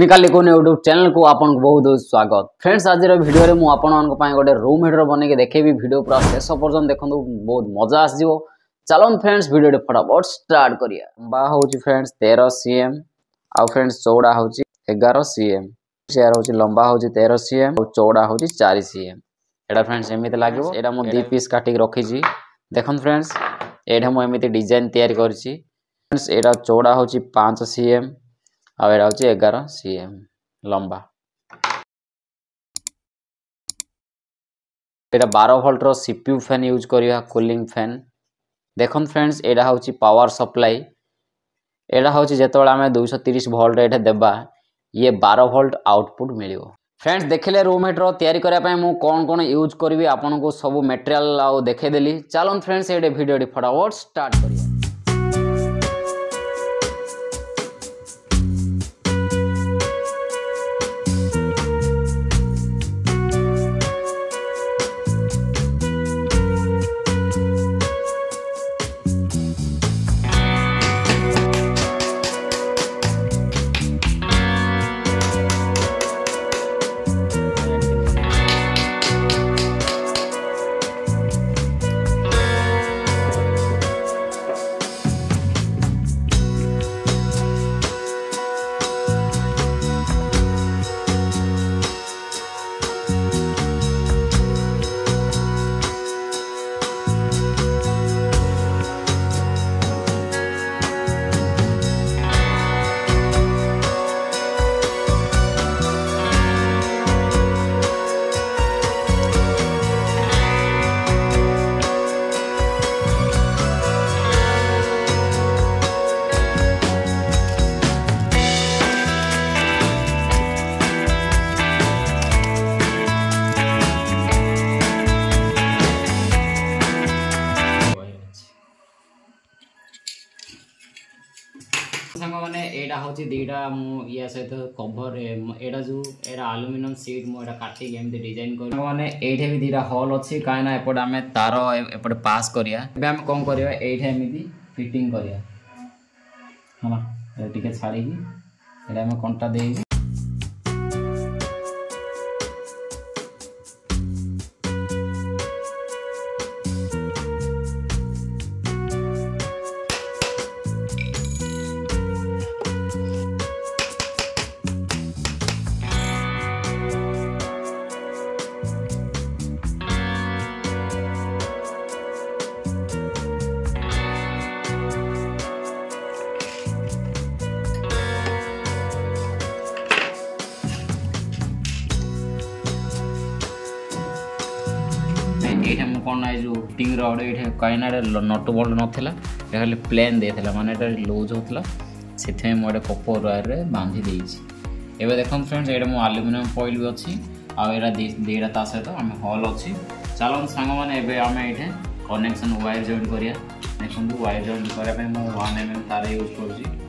Technical इकोन YouTube channel को आपन बहुत बहुत स्वागत। फ्रेंड्स आज वीडियो रे मु आपन मानक पय गोटे रूम हीटर बने के देखेबी। वीडियो पूरा शेष पर्यंत देखंतु, बहुत मजा आस जिवो। चलन फ्रेंड्स वीडियो रे फटाफट स्टार्ट करिया। बा होची फ्रेंड्स 13 सीएम आ फ्रेंड्स चौड़ा होची 11 सीएम। शेयर होची लंबा होची 13 सीएम और चौड़ा होची 4 सीएम। एडा फ्रेंड्स एमिते लागिवो। एडा मु 2 पीस काटी रखी छी। देखन फ्रेंड्स एडा मु एमिते डिजाइन तयार करछि। फ्रेंड्स एडा चौड़ा होची 5 सीएम आ एडा होची 11 सीएम लंबा। एडा 12 वोल्ट रो सीपीयू फैन यूज करिया, कूलिंग फैन। देखन फ्रेंड्स एडा होची पावर सप्लाई। एडा होची जेतोला हमें 230 वोल्ट एठे देबा, ये 12 वोल्ट आउटपुट मिलियो। फ्रेंड्स देखले रूम हीटर तयारी करिया पय मु कोन कोन यूज करबी आपन को सब मटेरियल आ देखे देली। चलन फ्रेंड्स एडे वीडियो डी फटाफट स्टार्ट करिया। संग माने एडा होची दीटा मु या सहित कवर एडा जो एडा एल्युमिनियम शीट मु एडा काटी के एमते डिजाइन कर माने एठे भी दीटा होल अछि। काहे ना एपड हमें तार एपड पास करिया। एबे हम कोन करिया, एठे एमिति फिटिंग करिया हला। एटा टिके छाडी की एडा हम कंटा देई एठे कोन नाइ जो टिंग रड एठे काइना नट बोल्ट नथिला, एटा खाली प्लेन देथिला माने एटा लूज होतला। सेथे मो एटा कॉपर वायर रे बांधी देइछि। एबे देखन फ्रेंड्स एटा मो एल्युमिनियम फॉइल भी अछि आ एटा देडा ता सहित हम हॉल अछि। चलन संग माने एबे हम एठे कनेक्शन वायर जॉइन करिया। देखन वायर जॉइन करिया पे मो 1 mm तार यूज करछि।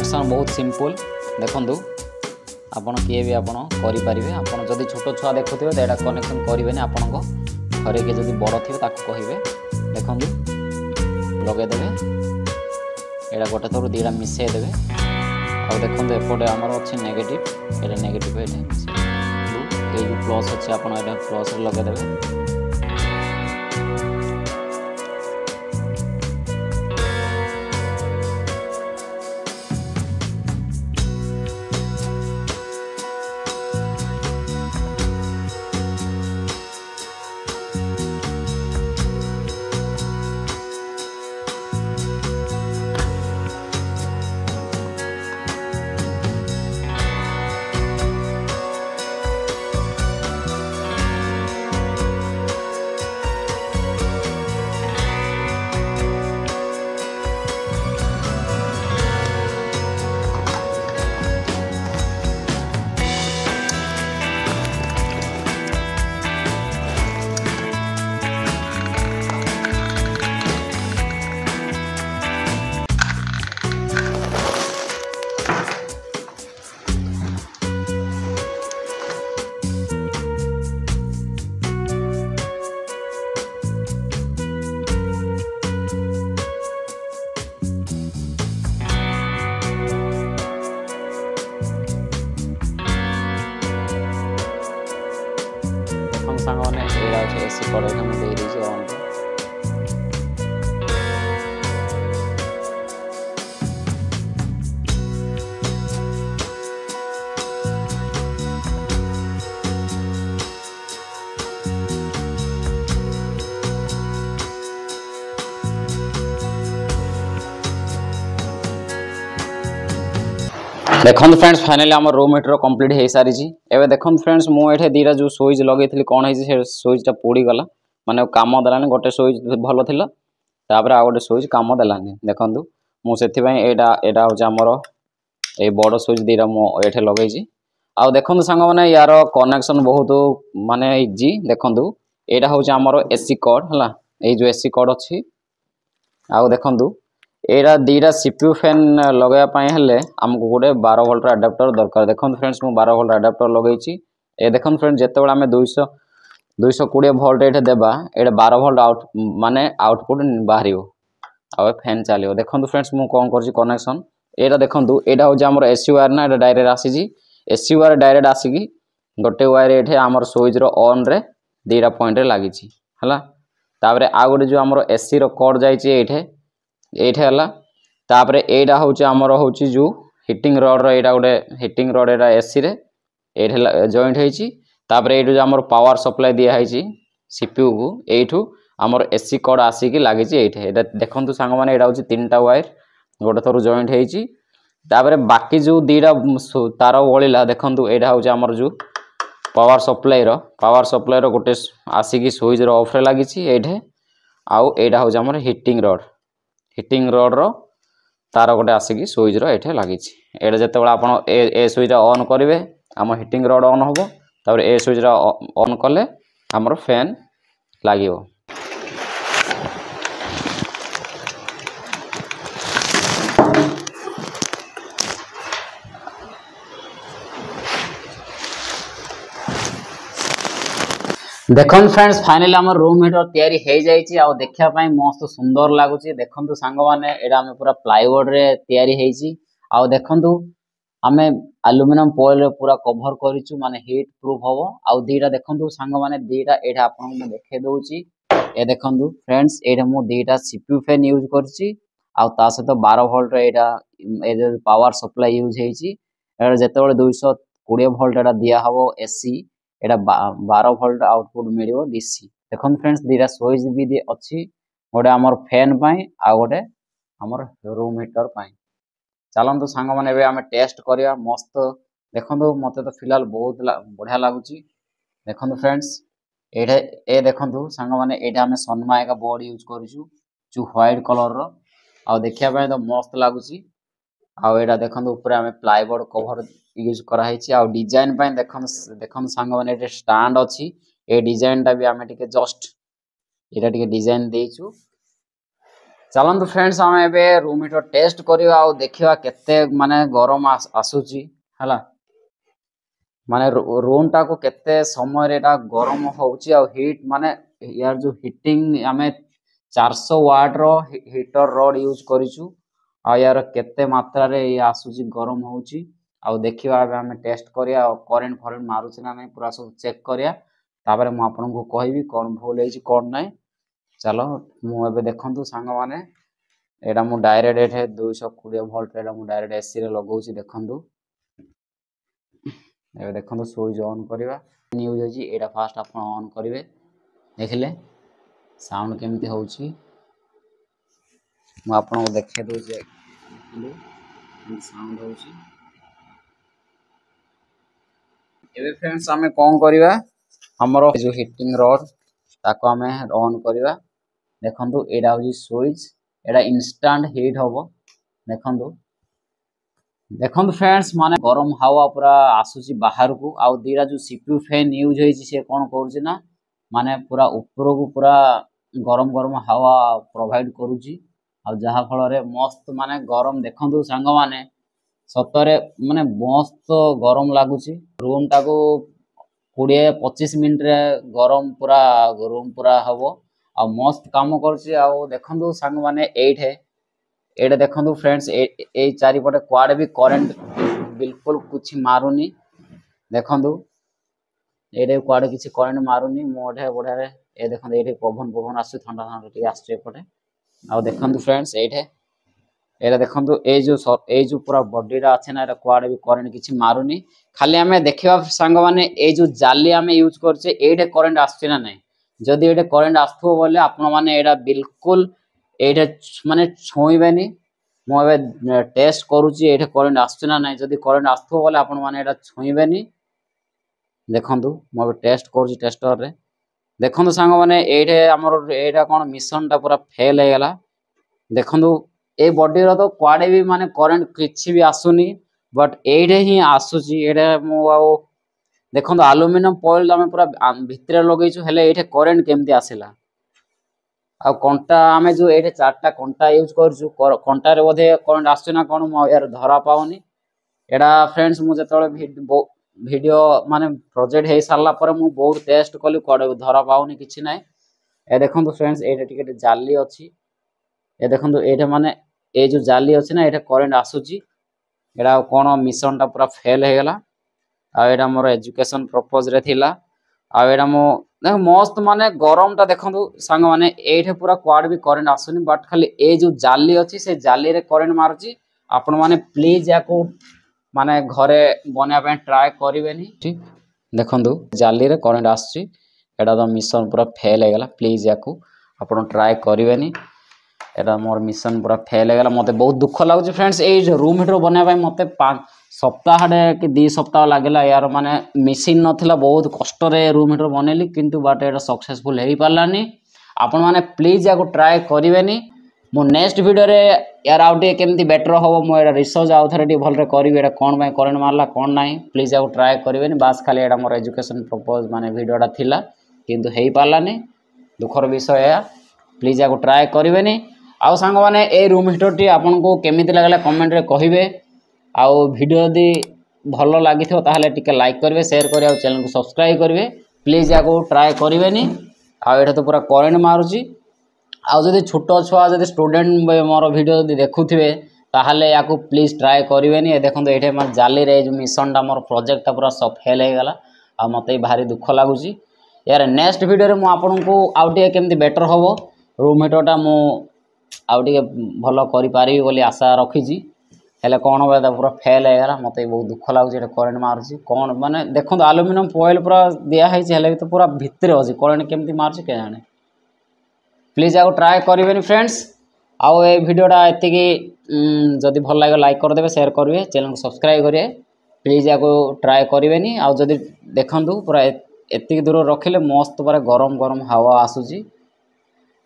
कनेक्शन बहुत सिंपल देखंतु आपण किए भी आपण करि परिबे आपण जदी छोटो छुआ देखुथिबे त एटा कनेक्शन करिवेनी आपण को घरे के जदी बड़ थिबे ताको कहिबे देखंतु लगे देबे एटा गोटे थोर दीटा मिसे देबे आ देखंतु एपटे हमर अछि नेगेटिव एटा नेगेटिव एटा ए जो प्लस अछि आपण एटा प्लस रे लगे देबे सांग मैंने ये एसी कड़े दे दीजिए ऑन देखो फ्रेंड्स फाइनली आम रूम हीटर कंप्लीट हो सारी एवं देखो फ्रेंड्स मुझे दीटा जो स्विच लगे कौन है स्विचटा पोड़ीगला माने काम देलानी गोटे स्विच भल था तापर आ गोटे स्विच काम देलानी देखो मुझे एटा हूँ आमर ये बड़ स्विच दीटा मुझे लगे आ देखो सांग मैंने यार कनेक्शन बहुत माने इजी देखो यहाँ हूँ आमर एसी कॉर्ड है ये जो एसी कॉर्ड अच्छी आउ देखो एटा दीटा सीपीयू फैन लगाइबापी हेले आमको गोटे 12 वोल्ट अडाप्टर दरकार देखो फ्रेंड्स मु 12 वोल्ट अडाप्टर लगेछि ए देखो फ्रेंड्स जेतेबेला आमे 220 वोल्ट एठे देबा एटा 12 वोल्ट आउट माने आउटपुट बाहरियो आ फैन चलियो देखो फ्रेंड्स मु कोन करछि कनेक्शन एटा देखो एटा हो हमर एसी वायर ना एटा डायरेक्ट आसीछि एसी वायर डायरेक्ट आसीकी गोटे वायर एठे हमर स्विच रो ऑन रे दीटा पॉइंट रे लागिछि हला ताबरे आ गोटे जो हमर एसी रो कॉर्ड जाइछि एठे एठे हला तापरे एटा होची हमर होची जो हिटिंग रॉड रो एटा गोटे हिटिंग रॉड एटा एसी रे एठे जॉइंट हेची तापरे एटु जो हमर पावर सप्लाई दिया हेची सीपीयू को एठु हमर एसी कॉर्ड आसी की लागि छि एठे एटा देखंतु संग माने एटा होची तीनटा वायर गोटे थरो जॉइंट हेची तापरे बाकी जो दीटा तार वळिला देखंतु एटा होची हमर जो पावर सप्लाई रो गोटे आसी की स्विच रो ऑफ रे लागि छि एठे आउ एटा होची हमर हिटिंग रॉड रो तार गोटे आसिकी स्विच रो एठे लागि छि एटा जते बेला आपण ए स्विच ऑन करिवे हम हिटिंग रॉड ऑन होबो तापर ए स्विच रो ऑन करले हमर फैन लागियो देखन फ्रेंड्स फाइनली आम रूम हीटर तैयारी हो जाइए आ देखा मस्त सुंदर लगुच देखु सांग मैंने एटा आम पूरा प्लाईवुड रे तैयारी होइछि आ देखु आम एल्युमिनियम फॉइल रे पूरा कवर करिछु माने हीट प्रूफ हबो आ दीटा देखु सांग मैंने दीटा एटा आपन को देखे दउछि ए देखु फ्रेंड्स एटा मु दीटा सीपीयू फैन यूज करछि आ ता सहित 12 वोल्ट रे एटा ए जो पावर सप्लाई यूज होइछि एटा जेते बेले 220 वोल्ट एटा दिया हबो एसी एटा 12 वोल्ट आउटपुट मिलियो डीसी देखन फ्रेंड्स दीटा स्विच भी अच्छी गोटे हमर फैन पाई आ गोटे हमर रूम हीटर पाई चलंतु सांग माने एबे हमें टेस्ट करिया मस्त देखंतु मते तो फिलहाल बहुत बढ़िया लागुची देखंतु फ्रेंड्स एटा ए देखंतु सांग माने एटा हमें सनमाइका बोर्ड यूज करिछु जो व्हाइट कलर रो आ देखिया पाई तो मस्त लागुची आ एटा देखंतु ऊपर हमें प्लाईवुड कवर यूज करा हैछि आ डिजाइन पाई देखन सांग माने एटा स्टैंड अछि ए डिजाइन टा भी हमें टिके जस्ट एटा टिके डिजाइन देइछु चलतु फ्रेंड्स आम ए रूम हीटर टेस्ट करवा और देखा केते माने गरम आसूची है माने रूम टा को केते समय रे गरम होउची आ हीट माने यार जो हीटिंग आमे 400 वाट रो हीटर रड यूज करिछु आ यार केते मात्रा रे ये आसूची गरम होउची आ देखिबा आमे टेस्ट करिया करेंट फरेंट मारुची ना नहीं पूरा सब चेक करिया तापर मु आपन को कहबी कोन भूल हेची कोन नहीं। चलो मु एबे देखंतु सांग माने एटा मु डायरेक्ट एठे 220 वोल्ट एटा मु डायरेक्ट एसी रे लगाउची देखंतु एबे देखंतु स्विच ऑन करबा न्यूज हेची एटा फास्ट आपन ऑन करिवे देखले साउंड केमती होउची मु आपन को देखे दोजे साउंड होउची। एबे फ्रेंड्स हमें कोन करबा हमरो जो हीटिंग रड ताको हमें ऑन करबा देखंतु एटा होची स्विच एटा इंस्टेंट हीट होबो देखंतु देखंतु फ्रेंड्स माने गरम हवा पूरा आसुची बाहर को आ दीरा जो सीपीयू फैन यूज होईची से कोन करूची ना माने पूरा ऊपर को पूरा गरम गरम हवा प्रोवाइड करूची आ जहा फल रे मस्त माने गरम देखंतु सांग माने सतरे माने मस्त गरम लागुची रूम टाको 20-25 मिनट रे गरम पूरा रूम पूरा हबो आ मस्त काम करची आ देखंतु सांग माने एटे देखंतु फ्रेंड्स ए चारिपटे क्वाड भी करंट बिल्कुल कुछ मारुनी देखंतु एटे क्वाड किछि करंट मारुनी मोढे बढा रे ए देखंतु एटे पवन आसु ठंडा ठंडा टिके आसु एपटे आ देखंतु फ्रेंड्स एटा देखंतु ए जो पूरा बॉडी रा আছে না এটা क्वाड भी करंट किछि मारुनी खाली हमें देखिबा संग माने ए जो जाली हमें यूज करछे एटे करंट आछे ना नहीं जदि एटे करंट आस्थो बोले आपण माने एटा बिल्कुल एटे माने छोइबेनी मु एबे टेस्ट करूची एटे करंट आछे ना नहीं जदि करंट आस्थो बोले आपण माने एटा छोइबेनी देखंतु मु एबे टेस्ट करूची टेस्टर रे देखंतु संग माने एटे हमर एटा कोन मिशन टा पूरा फेल हे गेला देखंतु ए बॉडी रो तो क्वाडे भी माने करंट किछि भी आसुनी बट एडे ही आसुची एडे मु आउ देखंतु एल्युमिनियम फॉइल हमें पूरा भितरे लगैछु हेले एठे करंट केमती आसिला आ कंटा हमें जो एठे चारटा कंटा यूज करछु कंटा रे बोधे करंट आसु ना कोन मु यार धरा पाउनी एडा फ्रेंड्स मु जेतळे वीडियो माने प्रोजेक्ट हे सारला पर मु बहुत टेस्ट कली कोडे धरा पाउनी किछि नै ए देखंतु फ्रेंड्स एठे टिके जाली अछि ए देखंतु एठे माने ए जो जाली अछि ना एठे करंट आसुची एडा कोन मिशन टा पूरा फेल हे गेला आ एडा मोर एजुकेशन पर्पस रे थिला आ एडा मो देख मस्त माने गरम टा देखंतु संग माने एठे पूरा क्वाड भी करंट आसुनी बट खाली ए जो जाली अछि से जाली रे करंट मारुची आपण माने प्लीज याको माने घरे बनिया पे ट्राई करिवेनी ठीक देखंतु जाली रे करंट आसुची एडा तो मिशन पूरा फेल हे गेला प्लीज याको आपण ट्राई करिवेनी एटा मोर मिशन पूरा फेल हे गेला मते बहुत दुख लागुची फ्रेंड्स ए रूम हीटर बनिया पे मते 5 सप्ताह डे कि 2 सप्ताह लागला यार माने मशीन नथिला बहुत कष्ट रे रूम हीटर बनेली किंतु बट एटा सक्सेसफुल हेई पालानी आपण माने प्लीज याको ट्राई करिवेनी मो नेक्स्ट वीडियो रे यार आउटे केमती बेटर होबो मो एटा रिसर्च आउथरिटी भल रे करबी एटा कोन बाय करंट मारला कोन नाही प्लीज याको ट्राई करिवेनी बास खाली एटा मोर एजुकेशन पर्पस माने वीडियोटा थिला किंतु हेई पालानी दुखर विषय है प्लीज याको ट्राई करिवेनी आउ सांग माने ए रूम हीटर टी आपन को केमिति लागला कमेंट रे कहिबे आउ वीडियो यदि भलो लागि थो ताहले टिके लाइक करबे शेयर करबे आ चैनल को सब्सक्राइब करबे प्लीज याको ट्राई करिवेनी आ एटा तो पूरा करंट मारुची आ जदि छोटो छुआ जदि स्टूडेंट मोर वीडियो जदि देखुथिबे ताहले याको प्लीज ट्राई करिवेनी ए देखंतु एठे मार जाली रे जो मिशन टा मोर प्रोजेक्ट टा पूरा सब फेल हे गेला आ मते भारी दुख लागुची यार नेक्स्ट वीडियो रे मु आपन को आउटे केमती बेटर होबो रूम हीटर टा मु आउटे भलो करि पारिबी बोली आशा रखिजी हेले कोन बे पूरा फेल हे गेला मते बहुत दुख लागुची एटा करंट मारुची कोन माने देखंतु एल्युमिनियम फॉइल पूरा दिया है हेले तो पूरा भितरे अछि करंट केमती मारुची के जाने प्लीज आउ ट्राई करिवेनी फ्रेंड्स आउ ए वीडियोटा एतिकी जदि भल लागे लाइक कर देबे शेयर करबे चैनल को सब्सक्राइब करिए प्लीज आको ट्राई करिवेनी आउ जदि देखंतु पूरा एतिकी दूर रखिले मस्त पूरा गरम गरम हवा आसुची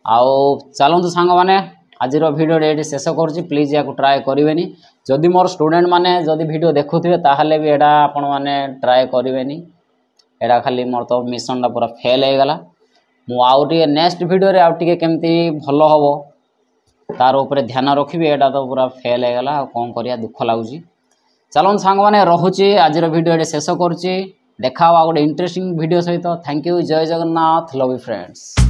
आउ चलंतु सांग माने आजिर वीडियो एटी शेष करुच्ची प्लीज या ट्राए करेनि जदि मोर स्टूडेंट माने जदि वीडियो देखुथे ताहले भी एटा आपण माने ट्राए करेनि एटा खाली मोर तो मिशन टा पूरा फेल हो गला मु आउ टे नेक्स्ट वीडियो रे आउ टे केमती भलो हबो तार ऊपर ध्यान रखिए एटा तो पूरा फेल हो गला कौन करिया दुख लगुच चलन सांग मैंने रोचे आज भिडियो शेष करुच्ची देखा गोटे इंटरेस्टिंग वीडियो सहित थैंक यू जय जगन्नाथ लव यू फ्रेंड्स।